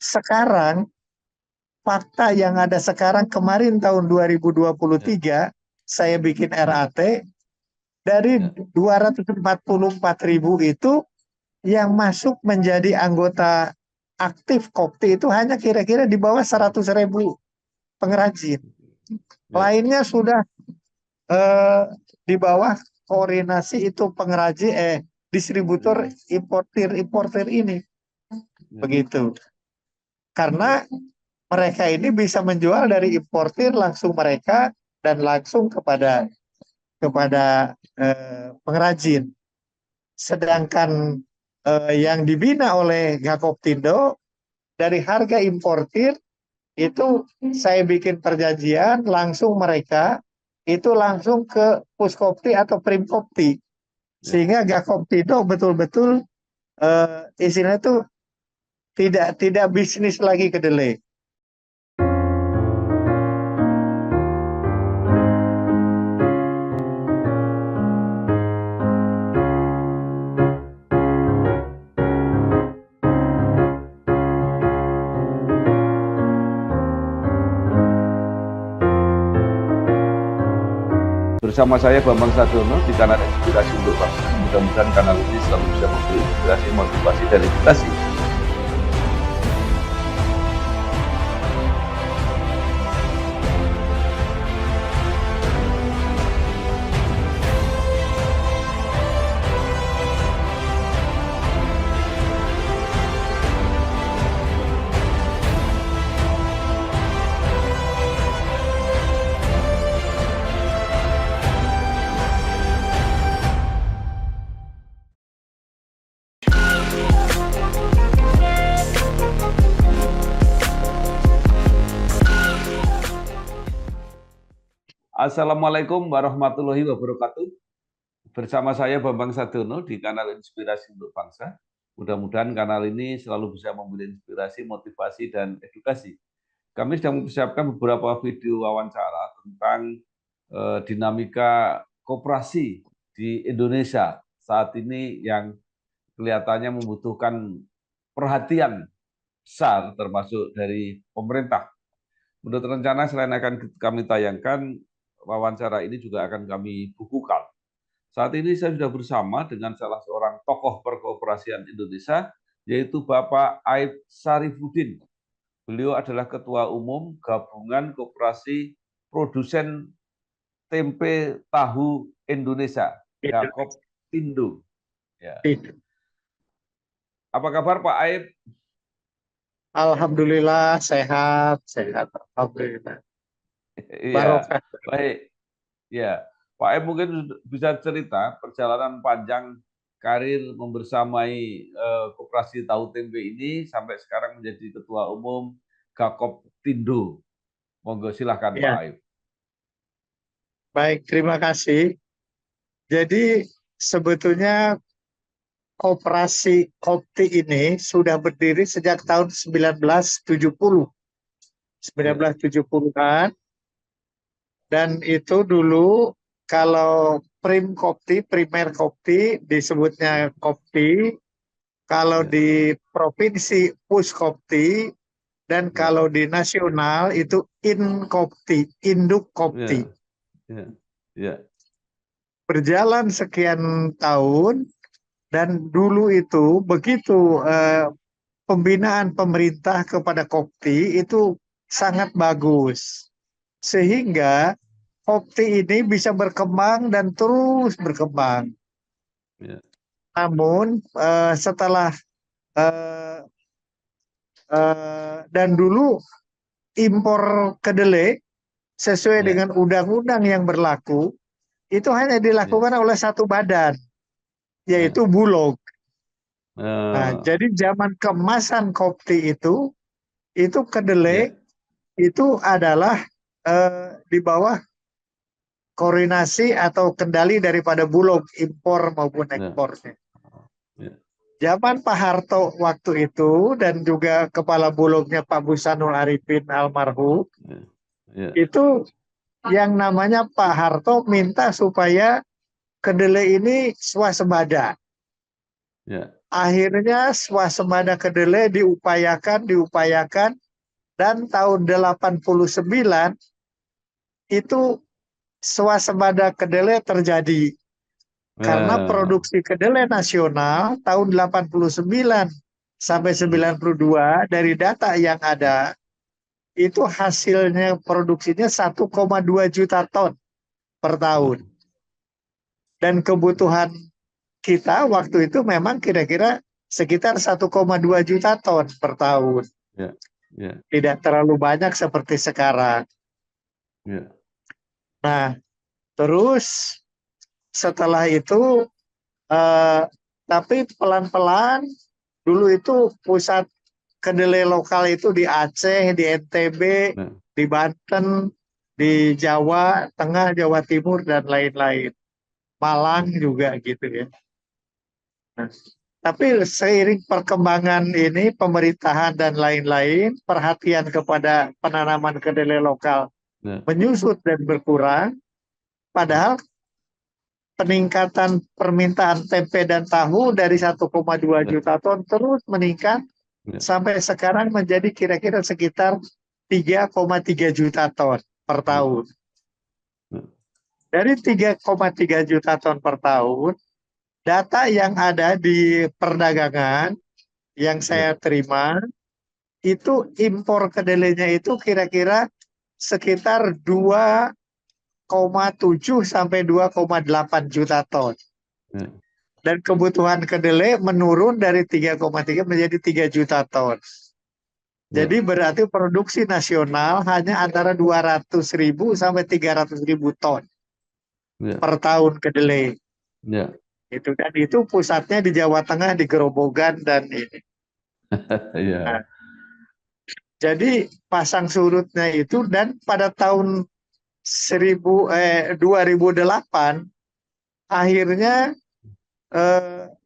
sekarang fakta yang ada sekarang kemarin tahun 2023 saya bikin RAT dari 244.000 itu yang masuk menjadi anggota aktif Kopti itu hanya kira-kira di bawah 100.000 pengrajin. Lainnya sudah di bawah koordinasi itu pengrajin distributor importir ini. Begitu. Karena mereka ini bisa menjual dari importir langsung mereka dan langsung kepada pengrajin. Sedangkan yang dibina oleh Gakoptindo dari harga importir itu saya bikin perjanjian langsung mereka itu langsung ke Puskopti atau Primkopti sehingga Gakoptindo betul-betul istilahnya itu tidak bisnis lagi kedelai. Bersama saya Bambang Sadiono di kanal Inspirasi untuk Bangsa. Mudah-mudahan kanal ini selalu bisa memberi inspirasi, motivasi, dan edukasi. Assalamualaikum warahmatullahi wabarakatuh. Bersama saya Bambang Sadiono di kanal Inspirasi untuk Bangsa. Mudah-mudahan kanal ini selalu bisa memberi inspirasi, motivasi, dan edukasi. Kami sedang mempersiapkan beberapa video wawancara tentang dinamika koperasi di Indonesia saat ini yang kelihatannya membutuhkan perhatian besar termasuk dari pemerintah. Menurut rencana selain akan kami tayangkan, wawancara ini juga akan kami bukukan. Saat ini saya sudah bersama dengan salah seorang tokoh perkoperasian Indonesia, yaitu Bapak Aib Sarifudin. Beliau adalah Ketua Umum Gabungan Koperasi Produsen Tempe Tahu Indonesia, Gakoptindo. Ya. Apa kabar Pak Aib? Alhamdulillah sehat. Alhamdulillah. Iya, baik. Ya, Pak Aib mungkin bisa cerita perjalanan panjang karir membersamai Koperasi Tahu Tempe ini sampai sekarang menjadi Ketua Umum Gakoptindo. Monggo silahkan Pak Aib. Baik, terima kasih. Jadi sebetulnya Koperasi Kopti ini sudah berdiri sejak tahun 1970. 1970-an. Dan itu dulu kalau primer Kopti disebutnya Kopti, kalau di provinsi Puskopti, dan kalau di nasional itu Inkopti, Induk Kopti. Berjalan sekian tahun dan dulu itu begitu pembinaan pemerintah kepada Kopti itu sangat bagus. Sehingga Kopti ini bisa berkembang dan terus berkembang. Namun setelah dan dulu impor kedelai sesuai dengan undang-undang yang berlaku itu hanya dilakukan oleh satu badan, yaitu Bulog. Nah, jadi zaman kemasan Kopti itu kedelai itu adalah di bawah koordinasi atau kendali daripada Bulog impor maupun ekspornya. Zaman Pak Harto waktu itu dan juga kepala Bulognya Pak Busanul Arifin almarhum, itu yang namanya Pak Harto minta supaya kedelai ini swasembada. akhirnya swasembada kedelai diupayakan, dan tahun 89 itu swasembada kedelai terjadi. Karena Eh, produksi kedelai nasional tahun 89 sampai 92 dari data yang ada, itu hasilnya produksinya 1,2 juta ton per tahun. Dan kebutuhan kita waktu itu memang kira-kira sekitar 1,2 juta ton per tahun. ya, ya, Tidak terlalu banyak seperti sekarang. ya, Nah, terus setelah itu, eh, tapi pelan-pelan dulu itu pusat kedelai lokal itu di Aceh, di NTB, ya, di Banten, di Jawa Tengah, Jawa Timur, dan lain-lain. Malang juga gitu ya. Nah, tapi seiring perkembangan ini, pemerintahan dan lain-lain, perhatian kepada penanaman kedelai lokal ya, menyusut dan berkurang, padahal peningkatan permintaan tempe dan tahu dari 1,2 ya, juta ton terus meningkat ya, sampai sekarang menjadi kira-kira sekitar 3,3 juta ton per ya, tahun. ya, Dari 3,3 juta ton per tahun, data yang ada di perdagangan yang ya, saya terima, itu impor kedelainya itu kira-kira sekitar 2,7 sampai 2,8 juta ton. ya, Dan kebutuhan kedelai menurun dari 3,3 menjadi 3 juta ton. ya, Jadi berarti produksi nasional hanya antara 200.000 sampai 300.000 ton ya, per tahun kedelai. ya, Itu kan itu pusatnya di Jawa Tengah, di Gerobogan dan ini. Nah, ya, jadi pasang surutnya itu, dan pada tahun 2008 akhirnya,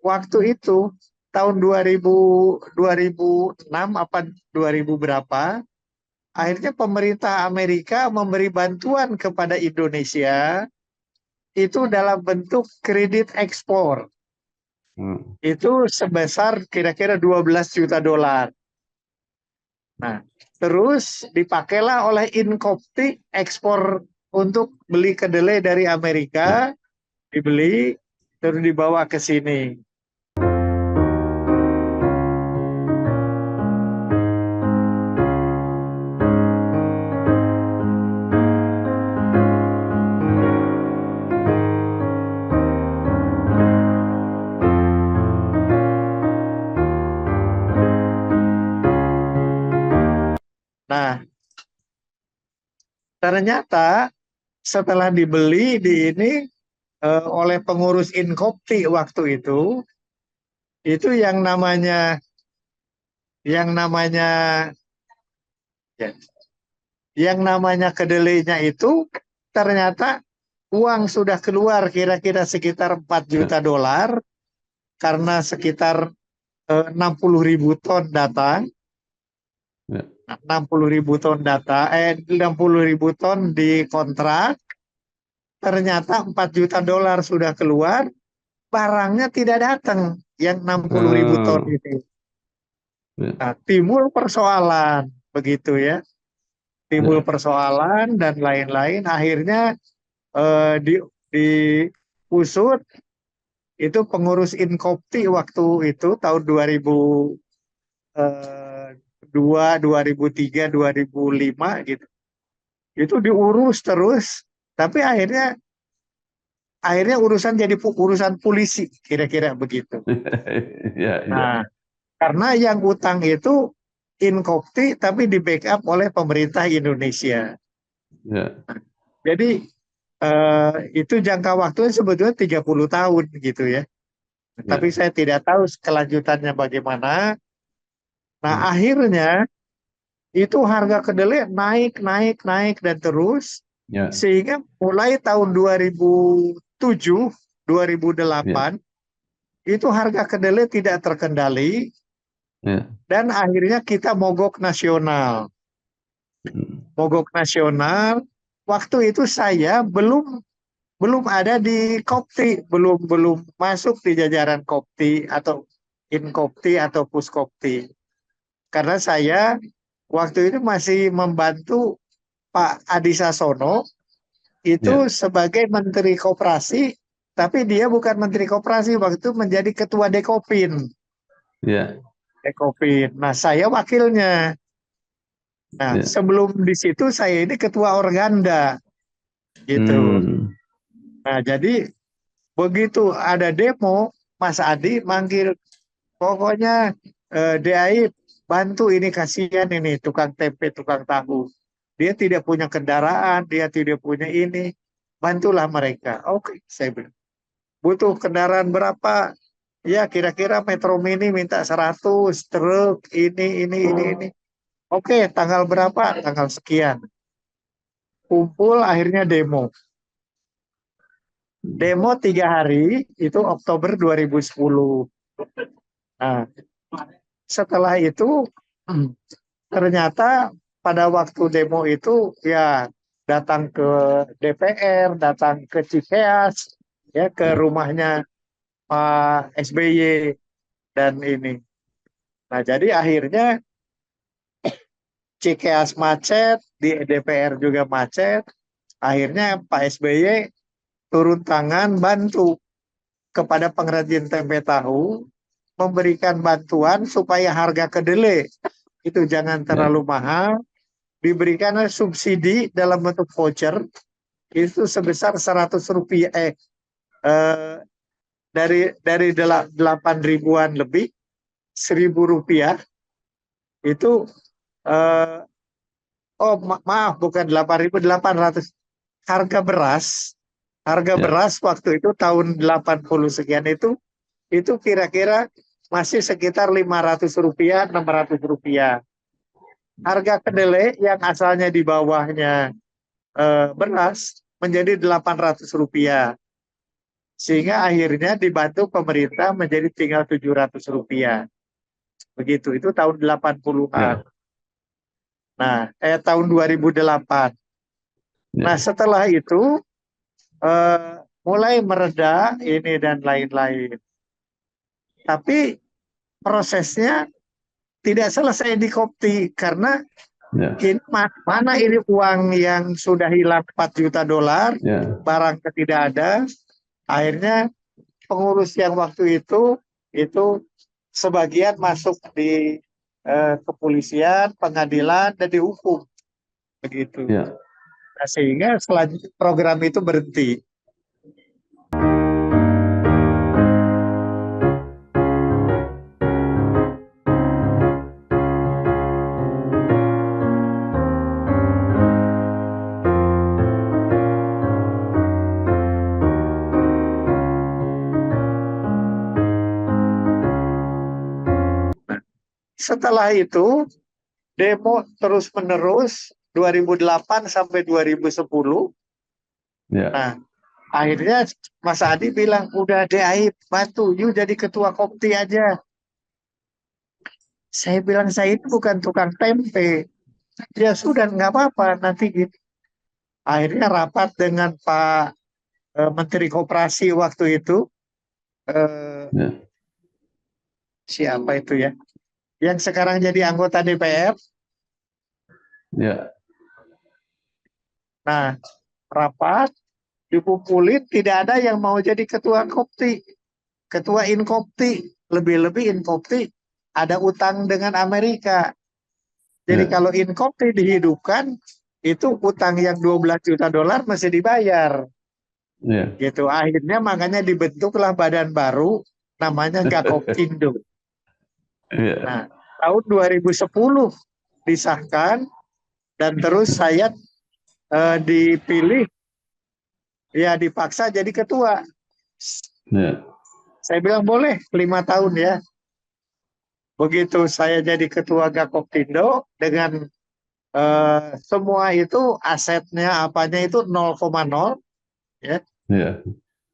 waktu itu tahun 2006 apa 2000 berapa, akhirnya pemerintah Amerika memberi bantuan kepada Indonesia itu dalam bentuk kredit ekspor. hmm, Itu sebesar kira-kira 12 juta dolar. Nah, terus dipakailah oleh Inkopti ekspor untuk beli kedelai dari ya. Amerika, dibeli terus dibawa ke sini. Nah, ternyata setelah dibeli di ini, oleh pengurus Inkopti waktu itu yang namanya ya, yang namanya kedelainya itu ternyata uang sudah keluar kira-kira sekitar 4 Ya, juta dolar karena sekitar 60.000 ton datang, ya, 60.000 ton 60.000 ton di kontrak, ternyata 4 juta dolar sudah keluar, barangnya tidak datang yang 60.000 ton oh, itu. ya, Nah, timbul persoalan begitu ya, timbul ya, persoalan dan lain-lain. Akhirnya, diusut itu pengurus Inkopti waktu itu tahun 2002, 2003, 2005 gitu. Itu diurus terus, tapi akhirnya urusan jadi urusan polisi, kira-kira begitu. ya, ya, Nah, karena yang utang itu Inkopti tapi di backup oleh pemerintah Indonesia. ya, Jadi, itu jangka waktunya sebetulnya 30 tahun gitu ya. Tapi ya, saya tidak tahu kelanjutannya bagaimana. Nah, ya, akhirnya itu harga kedelai naik, naik, naik dan terus, ya, sehingga mulai tahun 2007, ya, 2008 itu harga kedelai tidak terkendali ya, dan akhirnya kita mogok nasional. hmm, Mogok nasional. Waktu itu saya belum belum ada di Kopti, belum belum masuk di jajaran Kopti atau Inkopti atau Puskopti. Karena saya waktu itu masih membantu Pak Adi Sasono Ya, itu sebagai Menteri Koperasi, tapi dia bukan Menteri Koperasi, waktu itu menjadi Ketua Dekopin. ya, Dekopin. Nah, saya wakilnya. Nah, ya. sebelum di situ saya ini Ketua Organda, gitu. Hmm, Nah, jadi begitu ada demo, Mas Adi manggil, pokoknya DAI bantu ini, kasihan ini tukang tempe, tukang tahu. Dia tidak punya kendaraan, dia tidak punya ini, bantulah mereka. Oke, saya bilang. Butuh kendaraan berapa? Ya kira-kira Metro Mini minta 100, truk ini. Oke, tanggal berapa? Tanggal sekian. Kumpul akhirnya demo. Demo 3 hari itu Oktober 2010. Nah, setelah itu ternyata pada waktu demo itu ya datang ke DPR, datang ke Cikeas, ya ke ya, rumahnya Pak SBY dan ini. Nah, jadi akhirnya Cikeas macet, di DPR juga macet. Akhirnya Pak SBY turun tangan bantu kepada pengrajin tempe tahu, memberikan bantuan supaya harga kedelai itu jangan ya, terlalu mahal, diberikan subsidi dalam bentuk voucher itu sebesar 100 rupiah, eh, dari 8 ribuan lebih 1.000 rupiah itu, eh, oh maaf, bukan 8.000, 800. Harga ya, beras waktu itu tahun 80 sekian itu kira-kira masih sekitar 500 rupiah, 600 rupiah. Harga kedelai yang asalnya di bawahnya beras menjadi 800 rupiah. Sehingga akhirnya dibantu pemerintah menjadi tinggal 700 rupiah. Begitu, itu tahun 80-an. ya, Nah, tahun 2008. Nah, ya, setelah itu mulai mereda ini dan lain-lain. Tapi prosesnya tidak selesai di Kopti karena ya, ini mana ini uang yang sudah hilang 4 juta dolar, ya, barang tidak ada. Akhirnya pengurus yang waktu itu sebagian masuk di kepolisian, pengadilan, dan dihukum begitu. ya. Nah, sehingga selanjutnya program itu berhenti. Setelah itu demo terus menerus 2008 sampai 2010. Ya. Nah, akhirnya Mas Adi bilang, udah deh Aib, bantu, you jadi ketua Kopti aja. Saya bilang, saya itu bukan tukang tempe. Ya sudah, nggak apa-apa, nanti gitu. Akhirnya rapat dengan Pak Menteri Koperasi waktu itu, eh, Ya, siapa itu ya, yang sekarang jadi anggota DPR. ya, Nah, rapat, dikumpulin, tidak ada yang mau jadi ketua Kopti, ketua Inkopti. Lebih-lebih Inkopti ada utang dengan Amerika. Jadi ya, kalau Inkopti dihidupkan, itu utang yang 12 juta dolar masih dibayar. ya, Gitu. Akhirnya makanya dibentuklah badan baru namanya Gakoptindo. ya, Nah, tahun 2010 disahkan dan terus saya dipilih, ya dipaksa jadi ketua. ya, Saya bilang boleh 5 tahun ya. Begitu saya jadi ketua Gakoptindo dengan semua itu asetnya apanya itu 0,0 ya. ya,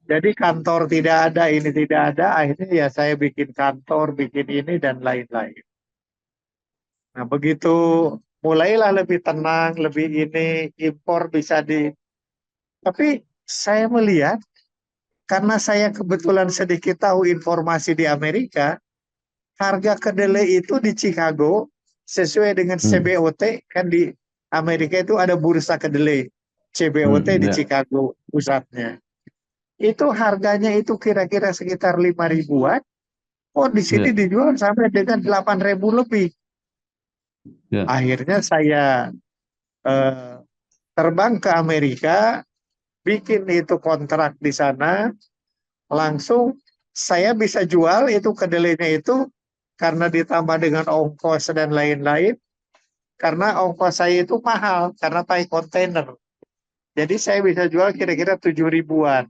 Jadi kantor tidak ada, ini tidak ada, akhirnya ya saya bikin kantor, bikin ini dan lain-lain. Nah, begitu mulailah lebih tenang, lebih ini, impor bisa di. Tapi saya melihat, karena saya kebetulan sedikit tahu informasi di Amerika, harga kedelai itu di Chicago sesuai dengan CBOT, kan di Amerika itu ada bursa kedelai. CBOT di Ya. Chicago pusatnya. Itu harganya itu kira-kira sekitar 5 ribuan. Oh, di sini Ya. dijual sampai dengan 8.000 lebih. Ya. Akhirnya saya eh, terbang ke Amerika, bikin itu kontrak di sana, langsung saya bisa jual itu kedelainya itu karena ditambah dengan ongkos dan lain-lain, karena ongkos saya itu mahal karena pakai kontainer. Jadi saya bisa jual kira-kira 7 ribuan.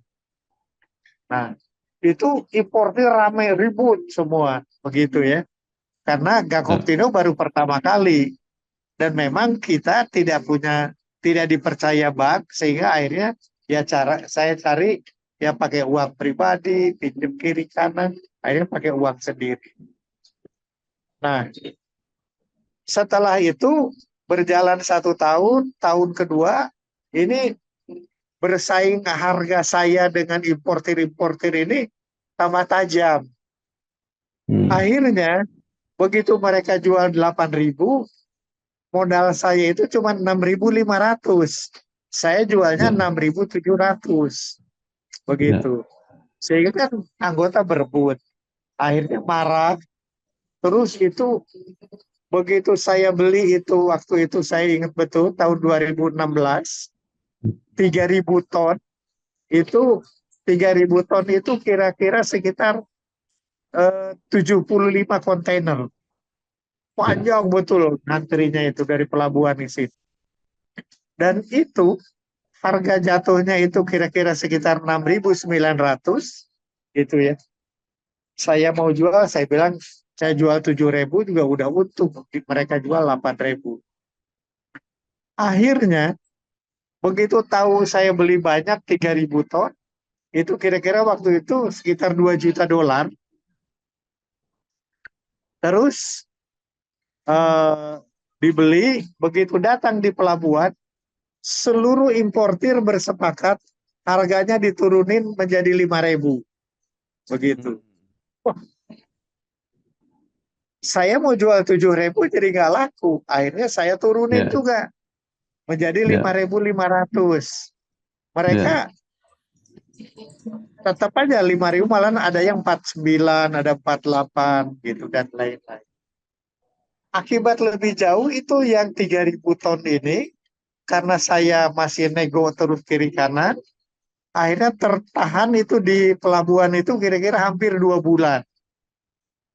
Nah, itu importir ramai ribut semua begitu ya. Karena Ya. Gakoptindo baru pertama kali dan memang kita tidak dipercaya bank, sehingga akhirnya ya saya cari ya pakai uang pribadi, pinjam kiri kanan, akhirnya pakai uang sendiri. Nah, setelah itu berjalan 1 tahun, tahun kedua ini bersaing harga saya dengan importir-importir ini tambah tajam. Akhirnya begitu mereka jual 8.000, modal saya itu cuma 6.500. Saya jualnya Ya. 6.700. Ya. Begitu. Sehingga kan anggota berebut. Akhirnya marah. Terus itu begitu saya beli itu, waktu itu saya ingat betul tahun 2016, 3.000 ton itu 3.000 ton itu kira-kira sekitar 75 kontainer. Ya. Panjang betul ngantrinya itu dari pelabuhan isi. Dan itu harga jatuhnya itu kira-kira sekitar 6.900 gitu ya. Saya mau jual, saya bilang saya jual 7.000 juga udah untung. Mereka jual 8.000. Akhirnya begitu tahu saya beli banyak 3.000 ton, itu kira-kira waktu itu sekitar 2 juta dolar. Terus eh, dibeli, begitu datang di pelabuhan, seluruh importir bersepakat harganya diturunin menjadi 5.000. Begitu. Wah, saya mau jual 7.000 jadi nggak laku. Akhirnya saya turunin Ya. juga menjadi Ya. 5.500. Ya. Mereka tetap aja 5.000, malah ada yang 49, ada 48 gitu dan lain-lain. Akibat lebih jauh itu yang 3.000 ton ini, karena saya masih nego terus kiri kanan, akhirnya tertahan itu di pelabuhan itu kira-kira hampir 2 bulan.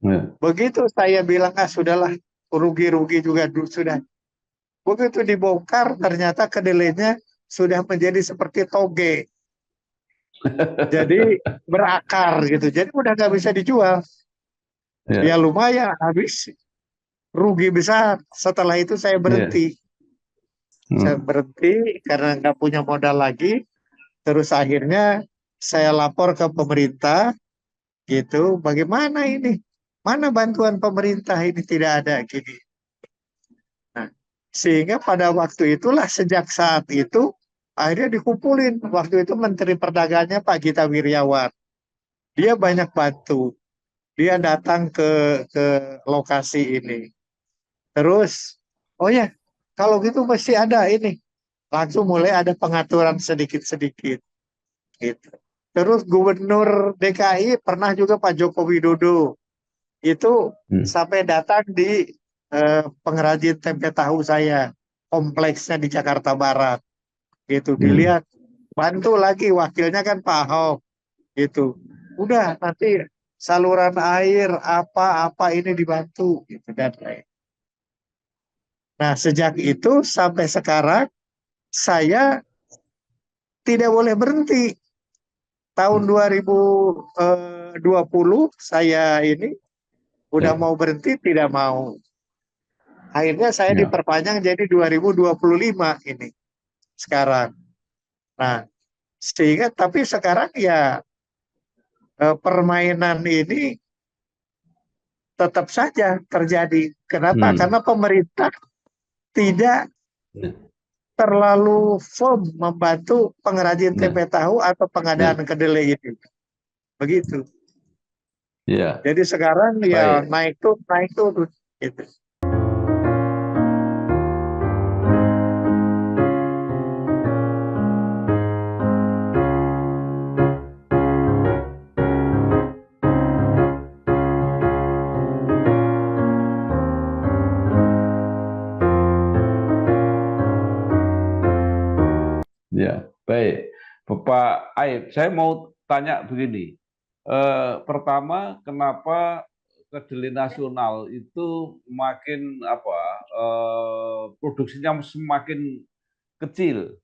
Ya. Begitu saya bilang, ah sudahlah, rugi-rugi juga sudah. Begitu dibongkar, ternyata kedelainya sudah menjadi seperti toge. Jadi berakar gitu. Jadi udah nggak bisa dijual. Ya Ya. lumayan, habis rugi besar. Setelah itu saya Ya. berhenti. Saya berhenti karena nggak punya modal lagi. Terus akhirnya saya lapor ke pemerintah gitu. Bagaimana ini? Mana bantuan pemerintah ini tidak ada gini. Nah, sehingga pada waktu itulah, sejak saat itu akhirnya dikumpulin. Waktu itu Menteri Perdagangnya Pak Gita Wirjawan. Dia banyak bantu. Dia datang ke lokasi ini. Terus, oh ya, kalau gitu mesti ada ini. Langsung mulai ada pengaturan sedikit-sedikit. Gitu. Terus Gubernur DKI pernah juga Pak Joko Widodo. Itu sampai datang di pengrajin tempe tahu saya. Kompleksnya di Jakarta Barat. Gitu, dilihat. Bantu lagi, wakilnya kan Pak Ahok. Gitu. Udah, nanti saluran air apa-apa ini dibantu. Gitu, dan lain. Nah, sejak itu sampai sekarang saya tidak boleh berhenti. Tahun 2020 saya ini udah Ya. mau berhenti, tidak mau. Akhirnya saya Ya. diperpanjang jadi 2025 ini sekarang. Nah, sehingga tapi sekarang ya permainan ini tetap saja terjadi. Kenapa? Karena pemerintah tidak Ya. terlalu firm membantu pengrajin Ya. tempe tahu atau Ya. pengadaan kedelai ini. Begitu. Ya, Jadi sekarang ya baik. naik turun gitu. Ya, baik. Bapak Aib, saya mau tanya begini. Pertama, kenapa kedelai nasional itu makin apa produksinya semakin kecil?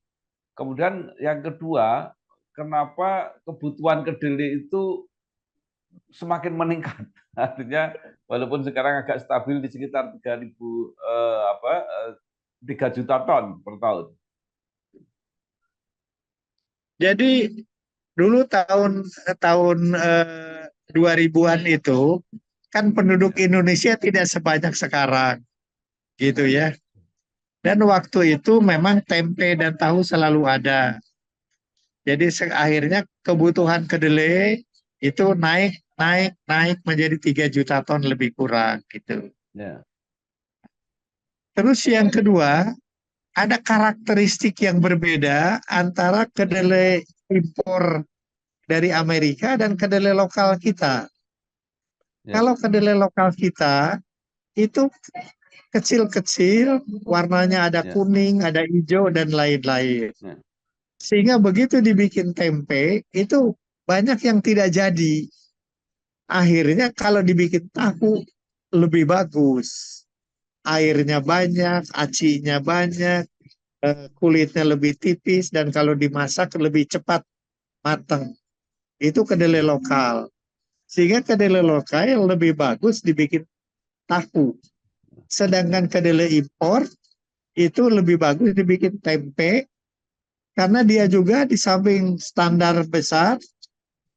Kemudian yang kedua, kenapa kebutuhan kedelai itu semakin meningkat? Artinya walaupun sekarang agak stabil di sekitar 3.000 3 juta ton per tahun. Jadi dulu tahun 2000-an itu kan penduduk Ya, Indonesia tidak sebanyak sekarang gitu ya. Dan waktu itu memang tempe dan tahu selalu ada. Jadi akhirnya kebutuhan kedelai itu naik menjadi 3 juta ton lebih kurang gitu. ya, Terus yang kedua, ada karakteristik yang berbeda antara kedelai impor dari Amerika dan kedelai lokal kita. ya, Kalau kedelai lokal kita itu kecil-kecil, warnanya ada ya, kuning, ada hijau, dan lain-lain. ya, Sehingga begitu dibikin tempe, itu banyak yang tidak jadi. Akhirnya kalau dibikin tahu, lebih bagus. Airnya banyak, acinya banyak, kulitnya lebih tipis, dan kalau dimasak lebih cepat matang. Itu kedelai lokal. Sehingga kedelai lokal lebih bagus dibikin tahu. ya, Sedangkan kedelai impor itu lebih bagus dibikin tempe karena dia juga di samping standar besar,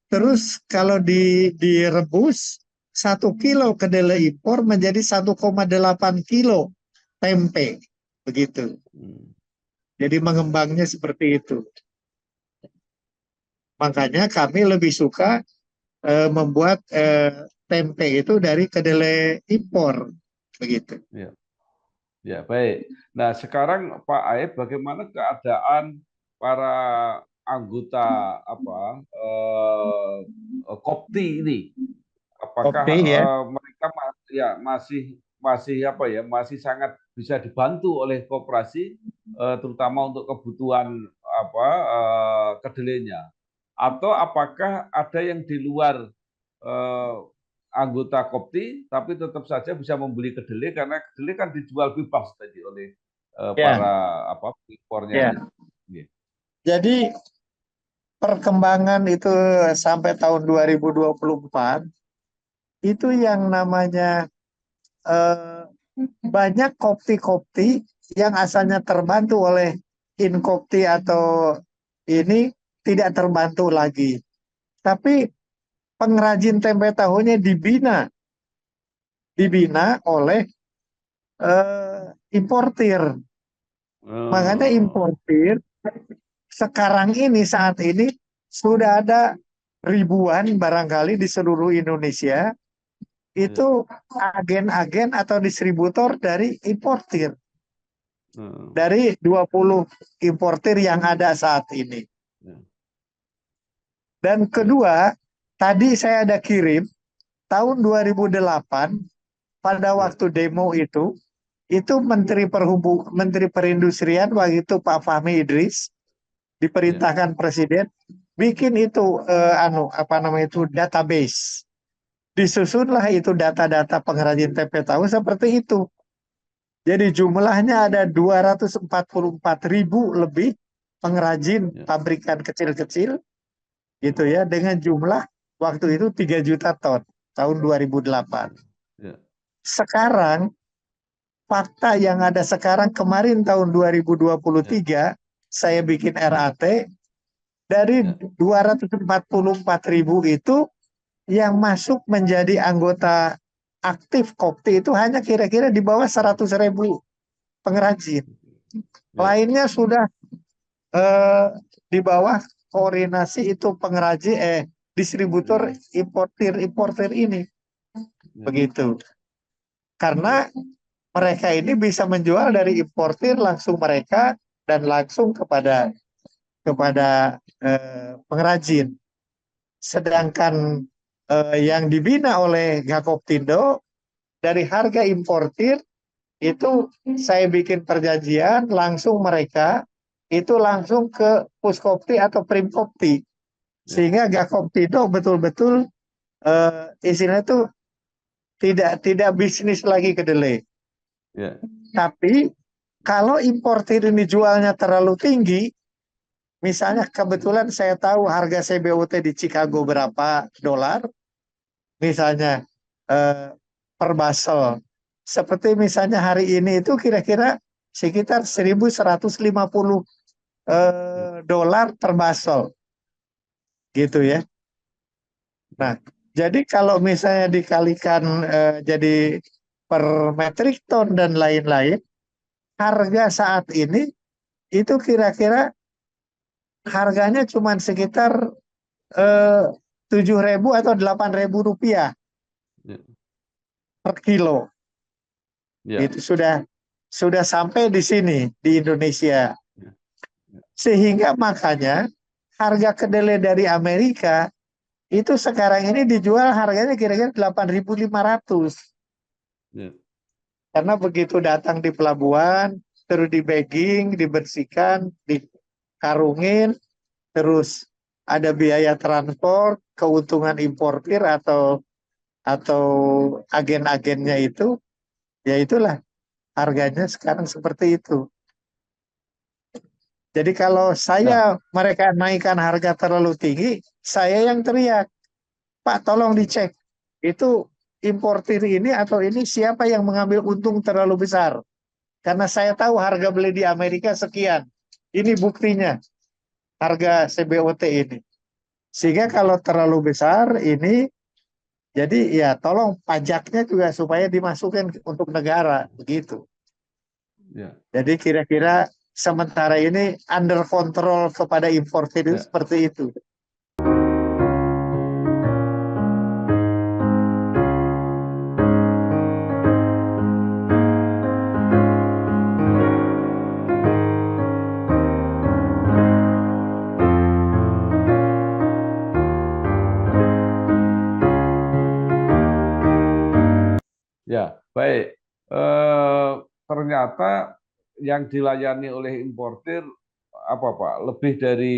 terus kalau direbus 1 kilo kedelai impor menjadi 1,8 kilo tempe, begitu. hmm, Jadi ya, mengembangnya seperti itu. Makanya kami lebih suka membuat tempe itu dari kedelai impor, begitu. ya, ya, baik. Nah, sekarang Pak Aib, bagaimana keadaan para anggota Kopti ini? Apakah Oke ya, mereka ya masih apa ya masih sangat bisa dibantu oleh koperasi terutama untuk kebutuhan kedelainya atau apakah ada yang di luar eh, anggota Kopti tapi tetap saja bisa membeli kedelai karena kedelai kan dijual bebas tadi oleh ya, para impornya ya. ini. Iya. Jadi perkembangan itu sampai tahun 2024 itu yang namanya eh, banyak kopti-kopti yang asalnya terbantu oleh inkopti atau ini tidak terbantu lagi. Tapi pengrajin tempe tahunya dibina oleh importir. Makanya Eh, importir sekarang ini saat ini sudah ada ribuan barangkali di seluruh Indonesia ya, itu agen-agen atau distributor dari importir. eh, Dari 20 importir yang ada saat ini. ya, Dan ya, kedua, tadi saya ada kirim tahun 2008 pada ya, waktu demo itu Menteri Perindustrian waktu itu Pak Fahmi Idris ya, diperintahkan Presiden bikin itu apa namanya itu database. Disusunlah itu data-data pengrajin tempe tahu seperti itu. Jadi jumlahnya ada 244 ribu lebih pengrajin ya, pabrikan kecil-kecil gitu ya, ya dengan jumlah waktu itu 3 juta ton tahun 2008. ya, Sekarang fakta yang ada sekarang kemarin tahun ya, 2023 saya bikin ya, RAT dari ya. 244 ribu itu yang masuk menjadi anggota aktif Kopti itu hanya kira-kira di bawah 100 ribu pengrajin. Ya, Lainnya sudah eh, di bawah koordinasi itu pengrajin distributor importir ini. Ya. Begitu. Karena mereka ini bisa menjual dari importir langsung mereka dan langsung kepada pengrajin. Sedangkan yang dibina oleh Gakoptindo dari harga importir itu saya bikin perjanjian langsung mereka itu langsung ke Puskopti atau Primkopti, sehingga Gakoptindo betul-betul istilahnya itu tidak bisnis lagi kedelai. Ya. Tapi kalau importir ini jualnya terlalu tinggi, misalnya kebetulan saya tahu harga CBOT di Chicago berapa dolar, misalnya per basel. Seperti misalnya hari ini itu kira-kira sekitar 1.150 dolar per basel, gitu ya. Nah, jadi kalau misalnya dikalikan jadi per metrik ton dan lain-lain, harga saat ini itu kira-kira harganya cuma sekitar 7.000 atau 8.000 rupiah Ya. per kilo. Ya. Itu sudah sampai di sini di Indonesia. Ya. Sehingga makanya harga kedelai dari Amerika itu sekarang ini dijual harganya kira-kira 8.500. Ya. Karena begitu datang di pelabuhan, terus di bagging, dibersihkan, dikarungin, terus ada biaya transport, keuntungan importir atau agen-agennya itu, ya itulah harganya sekarang seperti itu. Jadi kalau Nah, mereka naikkan harga terlalu tinggi, saya yang teriak, Pak tolong dicek, itu importir ini atau ini siapa yang mengambil untung terlalu besar? Karena saya tahu harga beli di Amerika sekian. Ini buktinya, harga CBOT ini. Sehingga kalau terlalu besar ini, jadi ya tolong pajaknya juga supaya dimasukkan untuk negara, begitu. ya. Jadi kira-kira sementara ini under control kepada importir itu Ya. seperti itu. Ya, baik. Ternyata yang dilayani oleh importir apa Pak? Lebih dari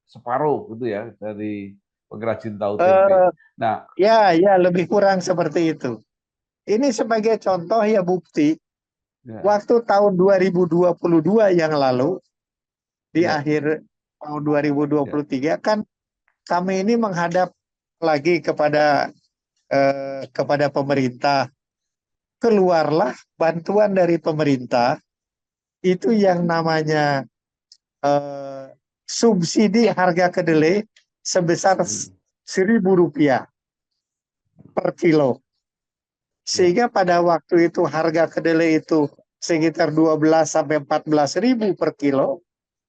separuh gitu ya dari pengrajin tahu tempe. Eh, Nah, ya lebih kurang seperti itu. Ini sebagai contoh ya bukti, ya, waktu tahun 2022 yang lalu, di ya, akhir tahun ya, 2023 kan kami ini menghadap lagi kepada pemerintah. Keluarlah bantuan dari pemerintah itu yang namanya eh, subsidi harga kedelai sebesar hmm, Rp1.000 per kilo. ya, Sehingga pada waktu itu harga kedelai itu sekitar 12 sampai 14 ribu per kilo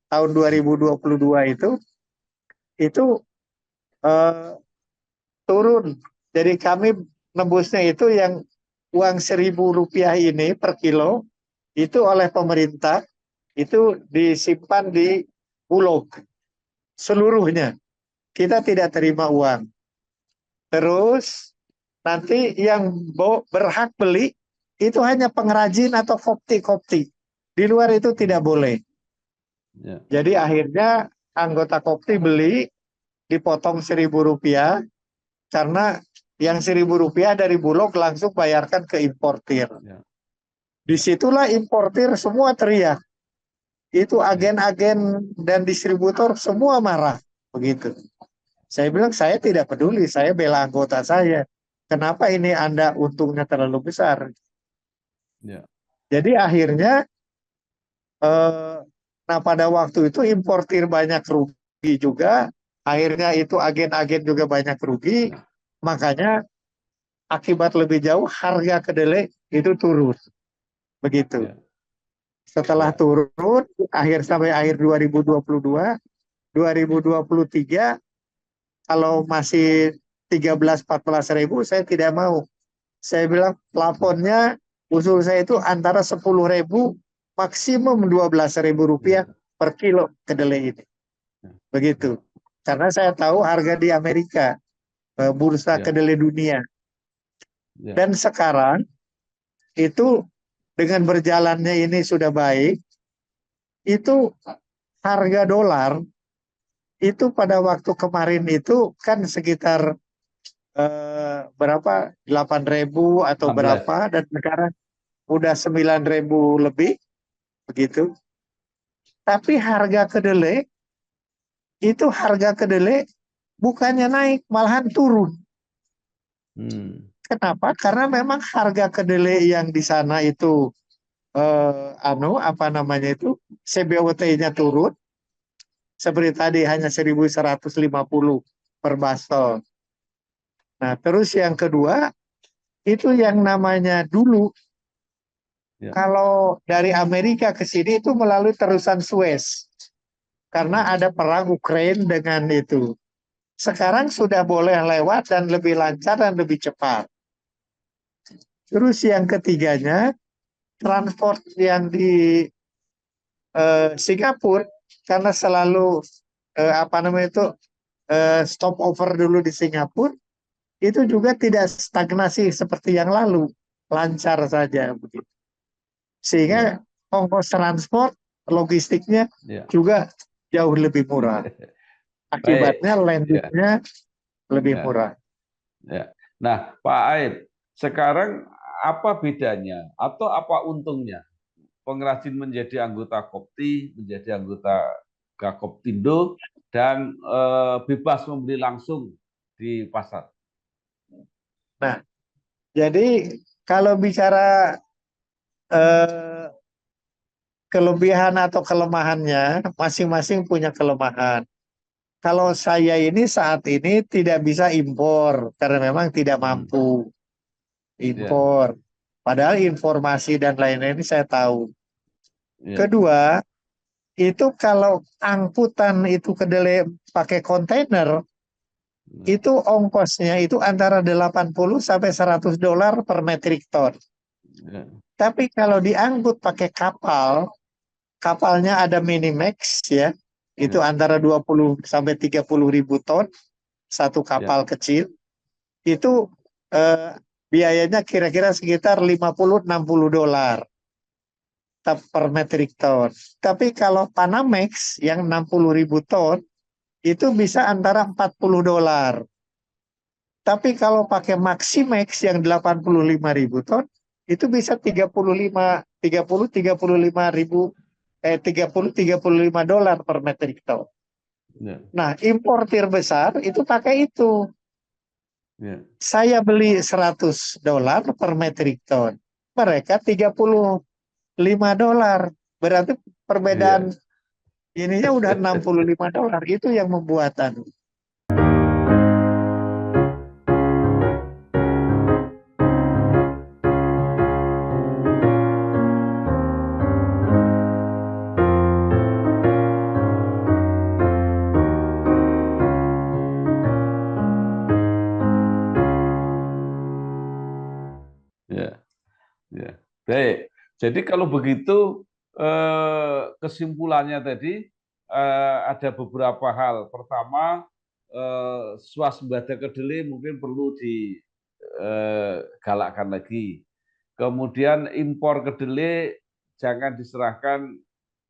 tahun hmm, 2022 itu eh, turun. Jadi kami nembusnya itu yang uang Rp1.000 ini per kilo itu oleh pemerintah itu disimpan di Bulog seluruhnya. Kita tidak terima uang. Terus nanti yang berhak beli itu hanya pengrajin atau kopti-kopti. Di luar itu tidak boleh. ya, Jadi akhirnya anggota kopti beli dipotong Rp1.000 karena yang Rp1.000 dari Bulog langsung bayarkan ke importir. ya, ya, Disitulah importir semua teriak. Itu ya, agen-agen dan distributor semua marah. Begitu. Saya bilang saya tidak peduli, saya bela anggota saya. Kenapa ini Anda untungnya terlalu besar? ya, Jadi akhirnya, eh, nah pada waktu itu importir banyak rugi juga. Akhirnya itu agen-agen juga banyak rugi. ya, Makanya akibat lebih jauh harga kedelai itu turun. Begitu. ya, Setelah ya, turun, sampai akhir 2022, 2023 kalau masih 13-14 ribu saya tidak mau. Saya bilang plafonnya usul saya itu antara 10 ribu maksimum 12 ribu rupiah Ya, per kilo kedelai ini. ya, Begitu. Karena saya tahu harga di Amerika, bursa ya, kedelai dunia. ya, Dan sekarang itu dengan berjalannya ini sudah baik, itu harga dolar itu pada waktu kemarin itu kan sekitar berapa 8 ribu atau 16. berapa, dan sekarang udah 9 ribu lebih begitu. Tapi harga kedelai bukannya naik malahan turun. Hmm. Kenapa? Karena memang harga kedelai yang di sana itu apa namanya itu CBOT-nya turun, seperti tadi hanya 1.150 per basel. Nah, terus yang kedua itu yang namanya dulu Ya, kalau dari Amerika ke sini itu melalui terusan Suez karena ada perang Ukraina dengan itu. Sekarang sudah boleh lewat dan lebih lancar dan lebih cepat. Terus yang ketiganya, transport yang di Singapura karena selalu apa namanya itu stopover dulu di Singapura, itu juga tidak stagnasi seperti yang lalu, lancar saja begitu. ya, Sehingga ongkos transport logistiknya ya. juga jauh lebih murah. Baik. Akibatnya Ya, landingnya lebih ya, murah. ya. Nah, Pak Aib, sekarang apa bedanya atau apa untungnya pengrajin menjadi anggota Kopti, menjadi anggota Gakoptindo, dan bebas membeli langsung di pasar? Nah, jadi kalau bicara eh, kelebihan atau kelemahannya, masing-masing punya kelemahan. Kalau saya ini saat ini tidak bisa impor karena memang tidak Hmm. mampu Ya, impor. Padahal informasi dan lain-lain ini saya tahu. ya, Kedua, itu kalau angkutan itu kedelai pakai kontainer, ya, itu ongkosnya itu antara 80 sampai $100 per metrik ton. ya, Tapi kalau diangkut pakai kapal, kapalnya ada Minimax ya, itu ya, antara 20 sampai 30 ribu ton satu ya, kapal kecil, itu eh, biayanya kira-kira sekitar $50-60 per metrik ton. Tapi kalau Panamax yang 60 ribu ton, itu bisa antara $40. Tapi kalau pakai Maximax yang 85 ribu ton, itu bisa 35 dolar per metrik ton. ya, Nah, importir besar itu pakai itu. ya. Saya beli $100 per metrik ton. Mereka $35. Berarti perbedaan Iya. ininya udah $65. Itu yang membuatan. Ya, ya. Baik. Jadi kalau begitu kesimpulannya tadi ada beberapa hal. Pertama, swasembada kedelai mungkin perlu digalakkan lagi. Kemudian impor kedelai jangan diserahkan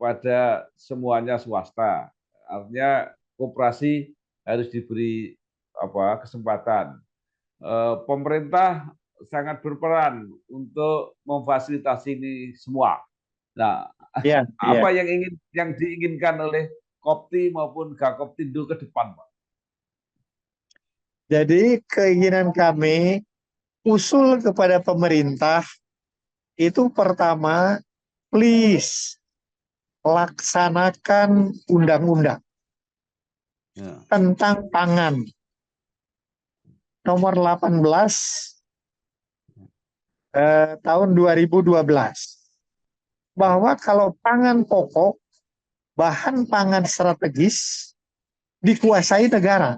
pada semuanya swasta. Artinya koperasi harus diberi kesempatan. Pemerintah sangat berperan untuk memfasilitasi ini semua. Nah, Ya, apa ya. yang diinginkan oleh Kopti maupun Gakoptindo ke depan, Pak? Jadi keinginan kami usul kepada pemerintah itu pertama, please laksanakan undang-undang Ya, tentang pangan nomor 18 tahun 2012 bahwa kalau pangan pokok, bahan pangan strategis dikuasai negara.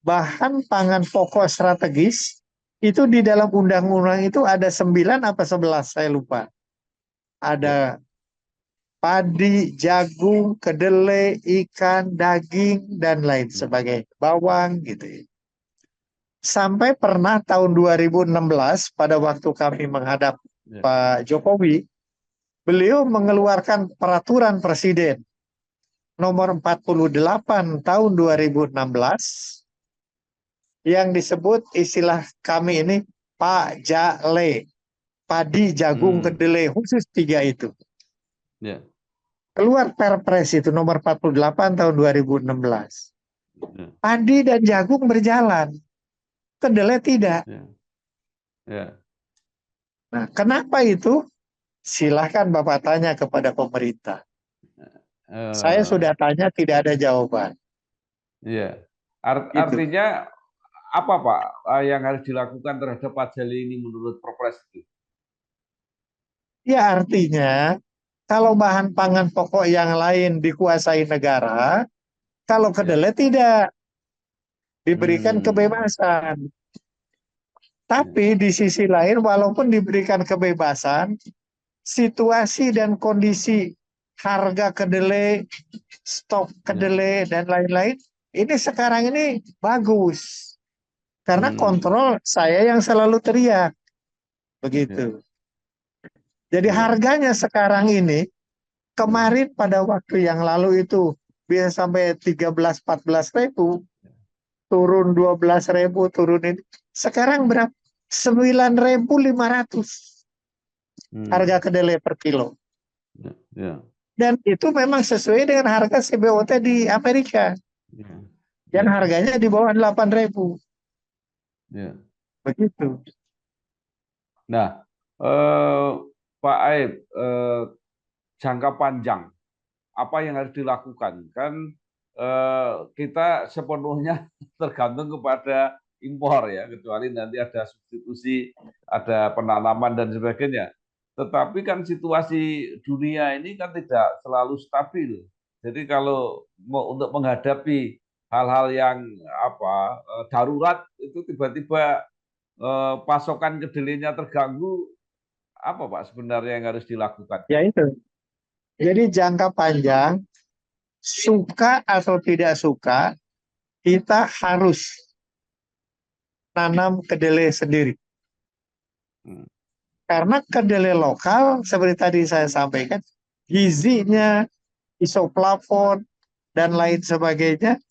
bahan pangan pokok strategis itu di dalam undang-undang itu ada 9 apa 11 saya lupa. Ya. Ada padi, jagung, kedelai, ikan, daging dan lain Hmm. sebagainya, bawang gitu ya. Sampai pernah tahun 2016 pada waktu kami menghadap Ya. Pak Jokowi, beliau mengeluarkan peraturan presiden nomor 48 tahun 2016 yang disebut istilah kami ini Pak Jale, padi, jagung, Hmm. kedelai, khusus 3 itu. Ya. Keluar Perpres itu nomor 48 tahun 2016. Ya. Padi dan jagung berjalan, kedelai tidak. Ya. Ya. Nah, kenapa itu? Silahkan Bapak tanya kepada pemerintah. Saya Eh, sudah tanya, tidak ada jawaban. ya. Itu. Artinya apa Pak yang harus dilakukan terhadap Pajali ini menurut Perpres itu? Ya artinya, kalau bahan pangan pokok yang lain dikuasai negara, kalau Ya. kedelai tidak diberikan Hmm. kebebasan. Ya. Tapi di sisi lain, walaupun diberikan kebebasan, situasi dan kondisi harga kedelai, stok Ya. kedelai, dan lain-lain, ini sekarang ini bagus. Karena Hmm. kontrol saya yang selalu teriak. Ya. Begitu. Jadi Ya. harganya sekarang ini, Ya. kemarin pada waktu yang lalu itu bisa sampai 13-14 ribu, turun 12 ribu, turun ini. Sekarang berapa? 9.500 harga Hmm. kedelai per kilo. Ya. Ya. Dan itu memang sesuai dengan harga CBOT di Amerika Ya. yang Ya. harganya di bawah 8 ribu. Ya. Begitu. Nah, eh, Pak Aib, jangka panjang apa yang harus dilakukan? Kan kita sepenuhnya tergantung kepada impor ya, kecuali nanti ada substitusi, ada penanaman dan sebagainya. Tetapi kan situasi dunia ini kan tidak selalu stabil. Jadi kalau untuk menghadapi hal-hal yang darurat itu tiba-tiba pasokan kedelainya terganggu, apa Pak sebenarnya yang harus dilakukan? Ya itu. Jadi jangka panjang, suka atau tidak suka, kita harus nanam kedelai sendiri. Hmm. Karena kedelai lokal, seperti tadi saya sampaikan, gizinya, isoflavon, dan lain sebagainya,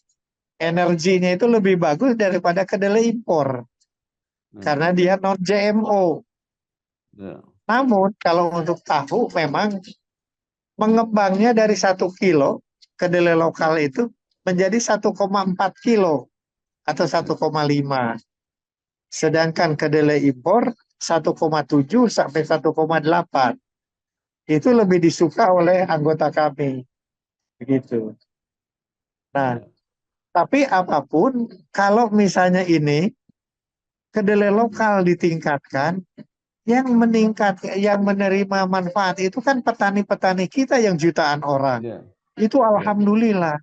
energinya itu lebih bagus daripada kedelai impor. Hmm. Karena dia non GMO. Ya. Namun kalau untuk tahu memang mengembangnya dari 1 kilo kedelai lokal itu menjadi 1,4 kilo atau Ya. 1,5. Sedangkan kedelai impor 1,7 sampai 1,8. Itu lebih disuka oleh anggota kami. Begitu. Nah, Ya. tapi apapun, kalau misalnya ini kedelai lokal ditingkatkan, yang menerima manfaat itu kan petani-petani kita yang jutaan orang. Ya. Itu Ya. alhamdulillah.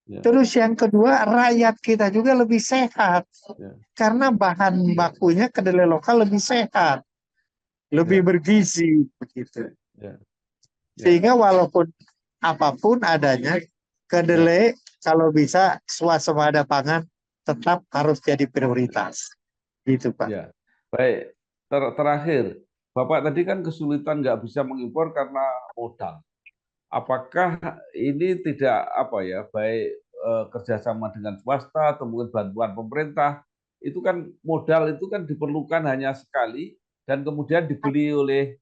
Ya. Terus yang kedua, rakyat kita juga lebih sehat. Ya. Karena bahan Ya. bakunya kedelai lokal lebih sehat, lebih Ya. bergizi. Begitu. Ya. Ya. Sehingga walaupun apapun adanya, Ya. kedelai kalau bisa swasembada pangan tetap harus jadi prioritas. Gitu, Pak. Ya. Baik. Terakhir, Bapak tadi kan kesulitan nggak bisa mengimpor karena modal. Apakah ini tidak baik kerjasama dengan swasta atau mungkin bantuan pemerintah, itu kan modal itu kan diperlukan hanya sekali dan kemudian dibeli oleh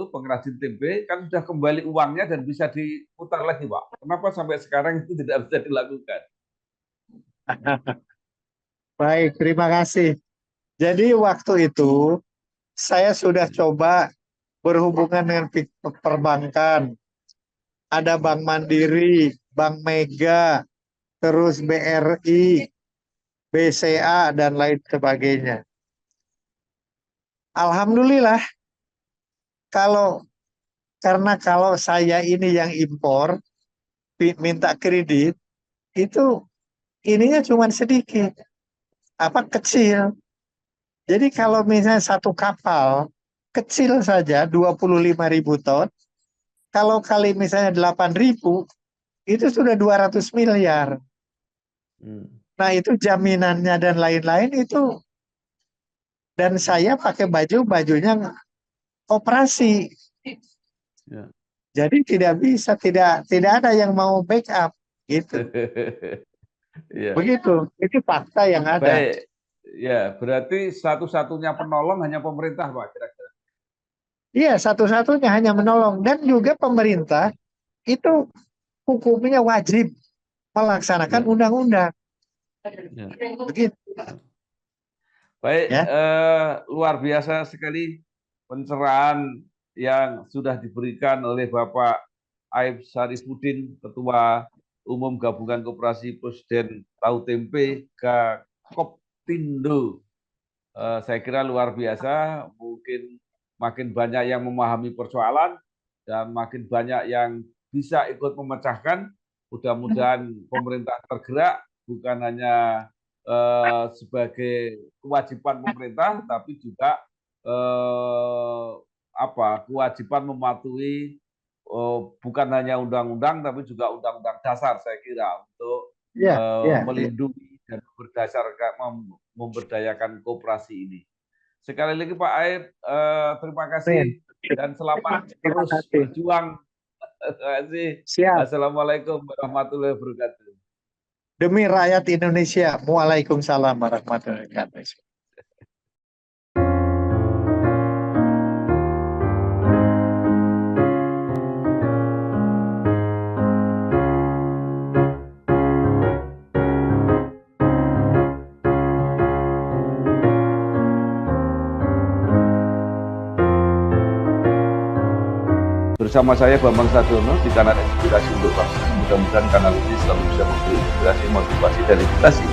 pengrajin tempe, kan sudah kembali uangnya dan bisa diputar lagi Pak. Kenapa sampai sekarang itu tidak bisa dilakukan? Baik, terima kasih. Jadi waktu itu saya sudah coba berhubungan dengan perbankan. Ada Bank Mandiri, Bank Mega, terus BRI, BCA, dan lain sebagainya. Alhamdulillah, kalau kalau saya ini yang impor, minta kredit, itu ininya cuma sedikit, kecil. Jadi kalau misalnya satu kapal kecil saja 25.000 ton, kalau kali misalnya 8.000, itu sudah 200 miliar. Nah itu jaminannya dan lain-lain itu, dan saya pakai bajunya operasi. Ya. Jadi tidak bisa, tidak ada yang mau backup gitu. Ya. Begitu, itu fakta yang ada. Baik, ya berarti satu-satunya penolong hanya pemerintah, Pak, kira-kira. Iya, satu-satunya hanya menolong, dan juga pemerintah itu hukumnya wajib melaksanakan Ya. undang-undang. Ya. Begitu. Baik, Ya. luar biasa sekali pencerahan yang sudah diberikan oleh Bapak Aib Syarifuddin, Ketua Umum Gabungan Koperasi Presiden Tahu Tempe Gakoptindo. Saya kira luar biasa, mungkin makin banyak yang memahami persoalan dan makin banyak yang bisa ikut memecahkan. Mudah-mudahan pemerintah tergerak, bukan hanya sebagai kewajiban pemerintah, tapi juga kewajiban mematuhi bukan hanya undang-undang, tapi juga undang-undang dasar, saya kira, untuk melindungi dan memberdayakan koperasi ini. Sekali lagi Pak Aib, terima kasih dan selamat terus berjuang. Terima kasih. Siap. Assalamualaikum warahmatullahi wabarakatuh. Demi rakyat Indonesia. Waalaikumsalam warahmatullahi wabarakatuh. Bersama saya Bambang Sadiono di kanal Inspirasi untuk Bangsa. Mudah-mudahan kanal ini selalu bisa memberi inspirasi, motivasi, dan edukasi